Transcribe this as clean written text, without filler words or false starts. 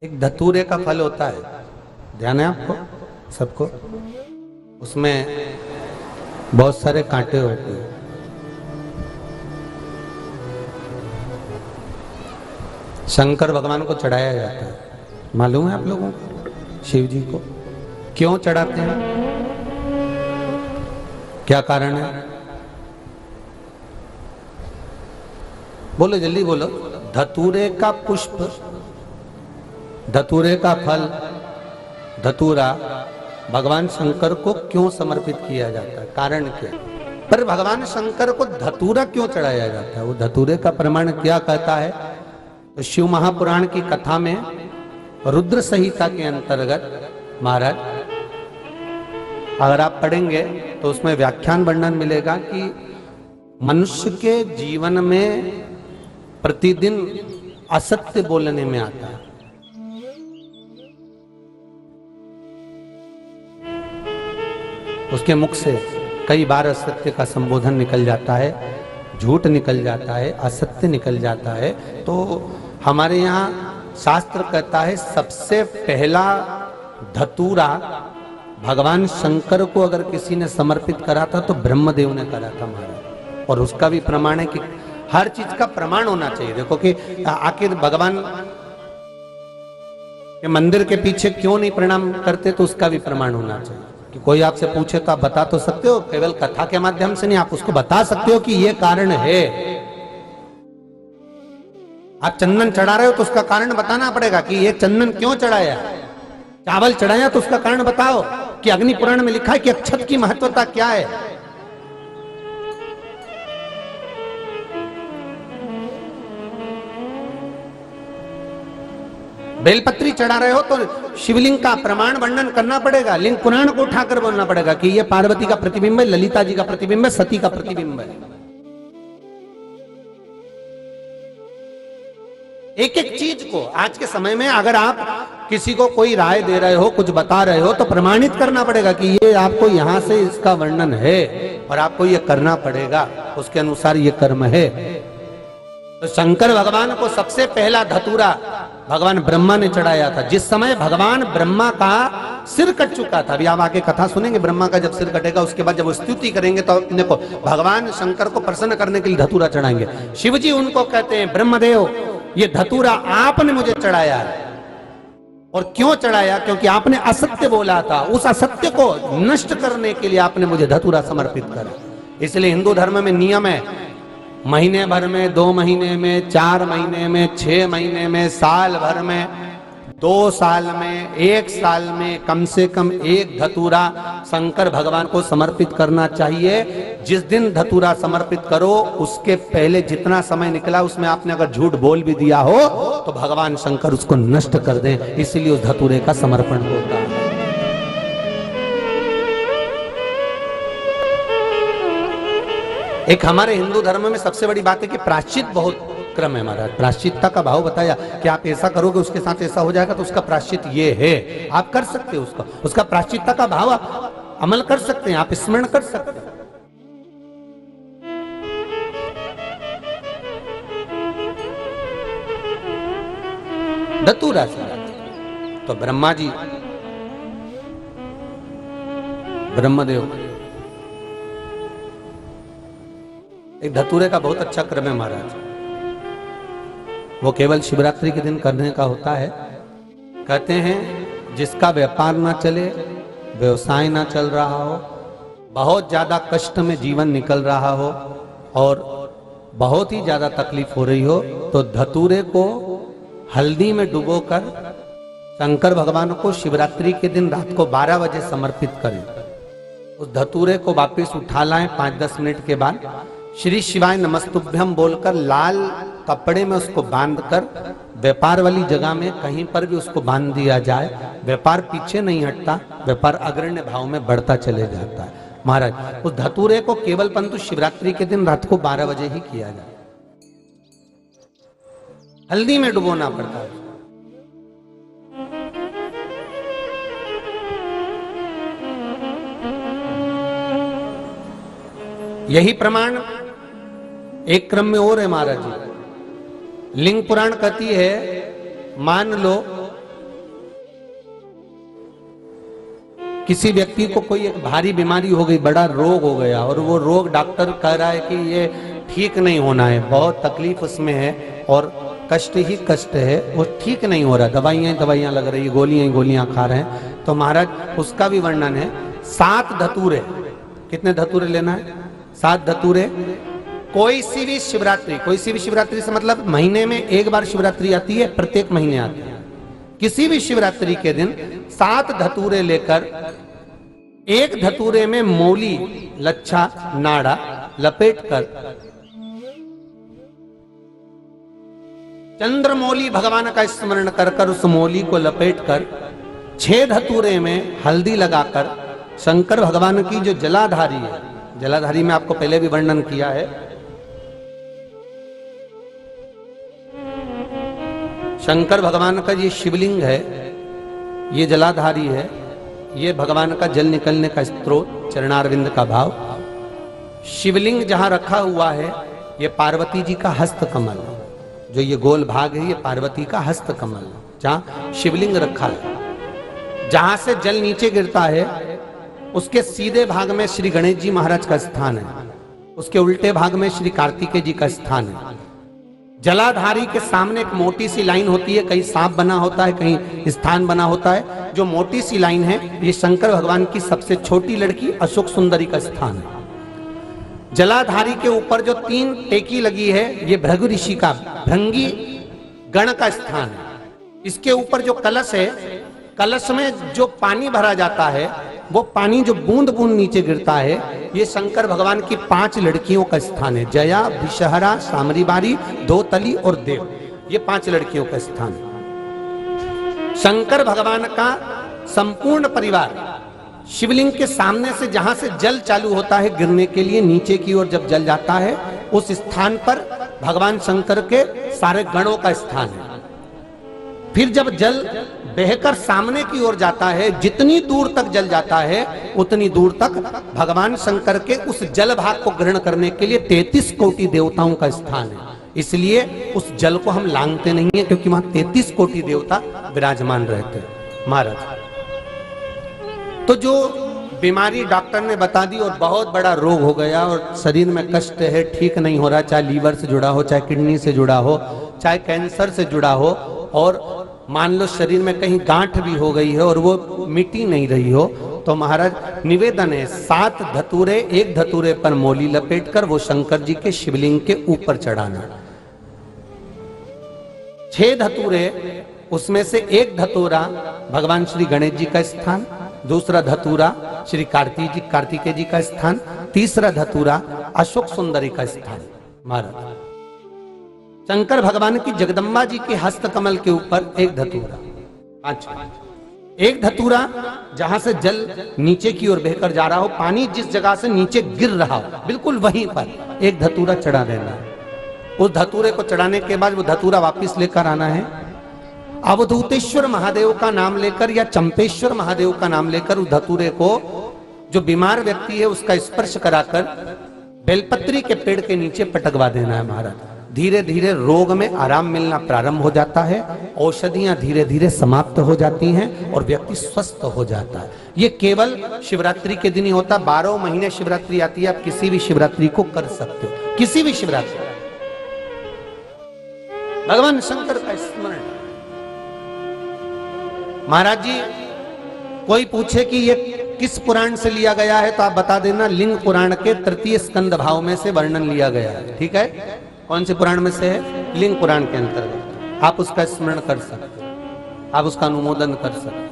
एक धतूरे का फल होता है, ध्यान है आपको सबको? उसमें बहुत सारे कांटे होते हैं। शंकर भगवान को चढ़ाया जाता है, मालूम है आप लोगों को? शिव जी को क्यों चढ़ाते हैं, क्या कारण है? बोलो जल्दी बोलो। धतूरे का पुष्प, धतूरे का फल, धतूरा भगवान शंकर को क्यों समर्पित किया जाता है, कारण क्या? पर भगवान शंकर को धतूरा क्यों चढ़ाया जाता है, वो धतूरे का प्रमाण क्या कहता है? तो शिव महापुराण की कथा में रुद्र संहिता के अंतर्गत महाराज अगर आप पढ़ेंगे तो उसमें व्याख्यान वर्णन मिलेगा कि मनुष्य के जीवन में प्रतिदिन असत्य बोलने में आता है। उसके मुख से कई बार असत्य का संबोधन निकल जाता है, झूठ निकल जाता है, असत्य निकल जाता है। तो हमारे यहाँ शास्त्र कहता है सबसे पहला धतूरा भगवान शंकर को अगर किसी ने समर्पित करा था तो ब्रह्मदेव ने करा था महाराज। और उसका भी प्रमाण है कि हर चीज का प्रमाण होना चाहिए। देखो कि आखिर भगवान के मंदिर के पीछे क्यों नहीं प्रणाम करते, तो उसका भी प्रमाण होना चाहिए। कि कोई आपसे पूछे तो आप बता तो सकते हो, केवल कथा के माध्यम से नहीं, आप उसको बता सकते हो कि ये कारण है। आप चंदन चढ़ा रहे हो तो उसका कारण बताना पड़ेगा कि ये चंदन क्यों चढ़ाया। चावल चढ़ाया तो उसका कारण बताओ कि अग्नि पुराण में लिखा है कि अक्षत की महत्वता क्या है। बेलपत्री चढ़ा रहे हो तो शिवलिंग का प्रमाण वर्णन करना पड़ेगा, लिंग पुराण को उठाकर बोलना पड़ेगा कि ये पार्वती का प्रतिबिंब है, ललिता जी का प्रतिबिंब है, सती का प्रतिबिंब है। एक एक चीज को आज के समय में अगर आप किसी को कोई राय दे रहे हो, कुछ बता रहे हो, तो प्रमाणित करना पड़ेगा कि ये आपको यहां से इसका वर्णन है और आपको ये करना पड़ेगा, उसके अनुसार ये कर्म है। तो शंकर भगवान को सबसे पहला धतूरा भगवान ब्रह्मा ने चढ़ाया था। जिस समय भगवान ब्रह्मा का सिर कट चुका था, अभी आप आगे कथा सुनेंगे, ब्रह्मा का जब सिर कटेगा उसके बाद जब वो स्तुति करेंगे तो देखो भगवान शंकर को प्रसन्न करने के लिए धतूरा चढ़ाएंगे। शिव जी उनको कहते हैं ब्रह्मदेव ये धतूरा आपने मुझे चढ़ाया है। और क्यों चढ़ाया? क्योंकि आपने असत्य बोला था, उस असत्य को नष्ट करने के लिए आपने मुझे धतूरा समर्पित करा। इसलिए हिंदू धर्म में नियम है, महीने भर में, 2 महीने में, 4 महीने में, 6 महीने में, साल भर में, 2 साल में, 1 साल में कम से कम एक धतूरा शंकर भगवान को समर्पित करना चाहिए। जिस दिन धतूरा समर्पित करो उसके पहले जितना समय निकला उसमें आपने अगर झूठ बोल भी दिया हो तो भगवान शंकर उसको नष्ट कर दें, इसलिए उस धतूरे का समर्पण होता है। एक हमारे हिंदू धर्म में सबसे बड़ी बात है कि प्रायश्चित बहुत क्रम है महाराज। प्रायश्चितता का भाव बताया कि आप ऐसा करोगे उसके साथ ऐसा हो जाएगा, तो उसका प्रायश्चित ये है। आप कर सकते हो उसका प्रायश्चितता का भाव आप अमल कर सकते हैं, आप स्मरण कर सकते हैं। धतूरा से तो ब्रह्मा जी, ब्रह्मदेव, एक धतूरे का बहुत अच्छा क्रम है महाराज। वो केवल शिवरात्रि के दिन करने का होता है। कहते हैं जिसका व्यापार ना चले, व्यवसाय ना चल रहा हो, बहुत ज्यादा कष्ट में जीवन निकल रहा हो और बहुत ही ज्यादा तकलीफ हो रही हो, तो धतूरे को हल्दी में डुबोकर शंकर भगवान को शिवरात्रि के दिन रात को 12 बजे समर्पित करें। उस धतूरे को वापस उठा लाएं 5-10 मिनट के बाद, श्री शिवाय नमस्तुभ्यम बोलकर लाल कपड़े में उसको बांधकर व्यापार वाली जगह में कहीं पर भी उसको बांध दिया जाए। व्यापार पीछे नहीं हटता, व्यापार अग्रण्य भाव में बढ़ता चले जाता है महाराज। उस धतूरे को केवल परंतु शिवरात्रि के दिन रात को 12 बजे ही किया जाए, हल्दी में डुबोना पड़ता है। यही प्रमाण एक क्रम में और है महाराज जी। लिंग पुराण कहती है, मान लो किसी व्यक्ति को कोई एक भारी बीमारी हो गई, बड़ा रोग हो गया, और वो रोग डॉक्टर कह रहा है कि ये ठीक नहीं होना है, बहुत तकलीफ उसमें है और कष्ट ही कष्ट है, वो ठीक नहीं हो रहा, दवाइयां लग रही, गोलियां खा रहे हैं, तो महाराज उसका भी वर्णन है। 7 धतूरे, कितने धतूरे लेना है? 7 धतूरे। कोई सी भी शिवरात्रि से मतलब महीने में एक बार शिवरात्रि आती है, प्रत्येक महीने आती है। किसी भी शिवरात्रि के दिन 7 धतूरे लेकर, एक धतूरे में मौली, लच्छा, नाड़ा लपेटकर, चंद्रमौली भगवान का स्मरण कर उस मौली को लपेटकर 6 धतूरे में हल्दी लगाकर शंकर भगवान की जो जलाधारी है, जलाधारी में आपको पहले भी वर्णन किया है, शंकर भगवान का ये शिवलिंग है, ये जलाधारी है, ये भगवान का जल निकलने का स्रोत, चरणारविंद का भाव। शिवलिंग जहां रखा हुआ है, ये पार्वती जी का हस्त कमल, जो ये गोल भाग है, ये पार्वती का हस्त कमल, जहां शिवलिंग रखा है। जहां से जल नीचे गिरता है, उसके सीधे भाग में श्री गणेश जी महाराज का स्थान है, उसके उल्टे भाग में श्री कार्तिकेय जी का स्थान है। जलाधारी के सामने एक मोटी सी लाइन होती है, कहीं सांप बना होता है, कहीं स्थान बना होता है। जो मोटी सी लाइन है, ये शंकर भगवान की सबसे छोटी लड़की अशोक सुंदरी का स्थान है। जलाधारी के ऊपर जो 3 टेकी लगी है, ये भृगु ऋषि का, भृंगी गण का स्थान है। इसके ऊपर जो कलश है, कलश में जो पानी भरा जाता है, वो पानी जो बूंद बूंद नीचे गिरता है, ये शंकर भगवान की 5 लड़कियों का स्थान है। जया, विषहरा, सामरीबारी, दोतली और देव, ये 5 लड़कियों का स्थान है। शंकर भगवान का संपूर्ण परिवार शिवलिंग के सामने से, जहां से जल चालू होता है गिरने के लिए नीचे की ओर, जब जल जाता है, उस स्थान पर भगवान शंकर के सारे गणों का स्थान है। फिर जब जल बहकर सामने की ओर जाता है, जितनी दूर तक जल जाता है, उतनी दूर तक भगवान शंकर के उस जल भाग को ग्रहण करने के लिए 33 कोटि देवताओं का स्थान है। इसलिए उस जल को हम लांघते नहीं है, क्योंकि वहां 33 कोटि देवता विराजमान रहते हैं महाराज। तो जो बीमारी डॉक्टर ने बता दी और बहुत बड़ा रोग हो गया और शरीर में कष्ट है, ठीक नहीं हो रहा, चाहे लीवर से जुड़ा हो, चाहे किडनी से जुड़ा हो, चाहे कैंसर से जुड़ा हो, और मान लो शरीर में कहीं गांठ भी हो गई है और वो मिटी नहीं रही हो, तो महाराज निवेदन है 7 धतूरे, एक धतूरे पर मौली लपेटकर वो शंकर जी के शिवलिंग के ऊपर चढ़ाना। 6 धतूरे, उसमें से एक धतूरा भगवान श्री गणेश जी का स्थान, दूसरा धतूरा श्री कार्तिकेय जी का स्थान, तीसरा धतूरा अशोक सुंदरी का स्थान। महाराज शंकर भगवान की जगदम्बा जी के हस्त कमल के ऊपर एक धतूरा। अच्छा, एक धतूरा जहां से जल नीचे की ओर बहकर जा रहा हो, पानी जिस जगह से नीचे गिर रहा हो, बिल्कुल वहीं पर एक धतूरा चढ़ा देना है। उस धतूरे को चढ़ाने के बाद वो धतूरा वापस लेकर आना है। अवधूतेश्वर महादेव का नाम लेकर या चंपेश्वर महादेव का नाम लेकर उस धतूरे को, जो बीमार व्यक्ति है उसका स्पर्श कराकर बेलपत्री के पेड़ के नीचे पटकवा देना है महाराज। धीरे धीरे रोग में आराम मिलना प्रारंभ हो जाता है, औषधियां धीरे धीरे समाप्त हो जाती हैं और व्यक्ति स्वस्थ हो जाता है। ये केवल शिवरात्रि के दिन ही होता, 12 महीने शिवरात्रि आती है, आप किसी भी शिवरात्रि को कर सकते हो, किसी भी शिवरात्रि। भगवान शंकर का स्मरण। महाराज जी कोई पूछे कि ये किस पुराण से लिया गया है, तो आप बता देना लिंग पुराण के 3 स्कंद भाव में से वर्णन लिया गया है। ठीक है, कौन से पुराण में से है? लिंग पुराण के अंतर्गत। आप उसका स्मरण कर सकते, आप उसका अनुमोदन कर सकते।